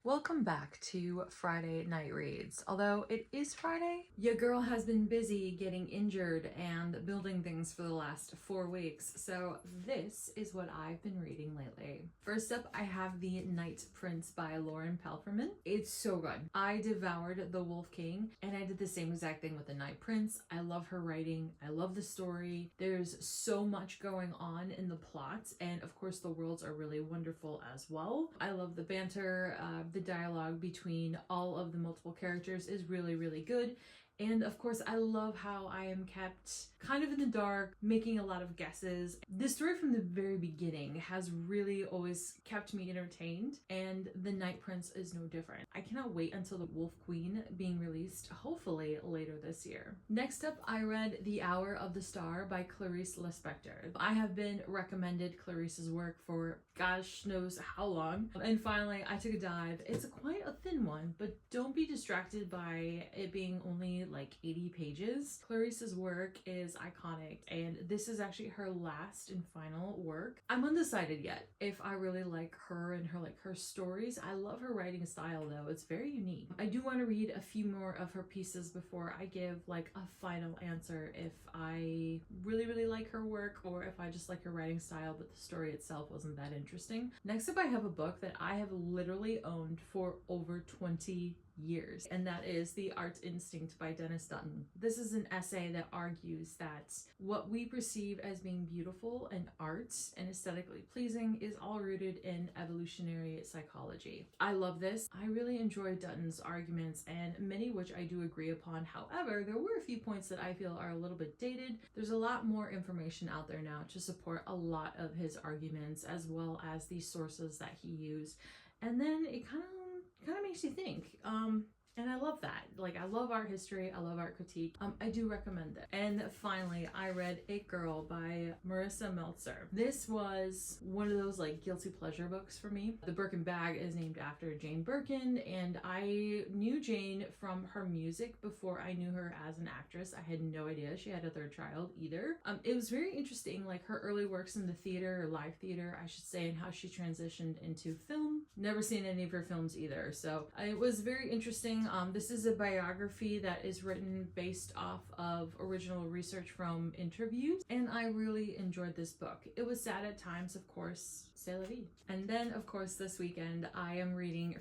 Welcome back to Friday Night Reads. Although it is Friday, your girl has been busy getting injured and building things for the last 4 weeks, so this is what I've been reading lately. First up, I have The Night Prince by Lauren Palphreyman. It's so good. I devoured The Wolf King, and I did the same exact thing with The Night Prince. I love her writing. I love the story. There's so much going on in the plot, and of course the worlds are really wonderful as well. I love the banter. The dialogue between all of the multiple characters is really, really good. And of course, I love how I am kept kind of in the dark, making a lot of guesses. This story from the very beginning has really always kept me entertained, and The Night Prince is no different. I cannot wait until The Wolf Queen being released, hopefully later this year. Next up, I read The Hour of the Star by Clarice Lispector. I have been recommended Clarice's work for gosh knows how long, and finally I took a dive. It's quite a thin one, but don't be distracted by it being only like 80 pages. Clarice's work is iconic, and this is actually her last and final work. I'm undecided yet if I really like her and her stories. I love her writing style though. It's very unique. I do want to read a few more of her pieces before I give like a final answer if I really like her work or if I just like her writing style but the story itself wasn't that interesting. Next up, I have a book that I have literally owned for over 20 years, and that is The Art Instinct by Denis Dutton. This is an essay that argues that what we perceive as being beautiful and art and aesthetically pleasing is all rooted in evolutionary psychology. I love this. I really enjoy Dutton's arguments, and many which I do agree upon. However, there were a few points that I feel are a little bit dated. There's a lot more information out there now to support a lot of his arguments, as well as the sources that he used. And then it kind of makes you think. And I love that. Like, I love art history. I love art critique. I do recommend it. And finally, I read It Girl by Marisa Meltzer. This was one of those like guilty pleasure books for me. The Birkin bag is named after Jane Birkin, and I knew Jane from her music before I knew her as an actress. I had no idea she had a third child either. It was very interesting, like her early works in the theater, or live theater, I should say, and how she transitioned into film. Never seen any of her films either, so it was very interesting. This is a biography that is written based off of original research from interviews, and I really enjoyed this book. It was sad at times, of course, c'est la vie. And then, of course, this weekend, I am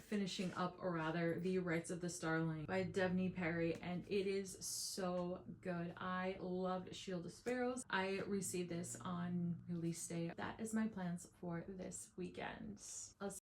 finishing up, or rather, The Rights of the Starling by Denis Perry, and it is so good. I loved Shield of Sparrows. I received this on release day. That is my plans for this weekend.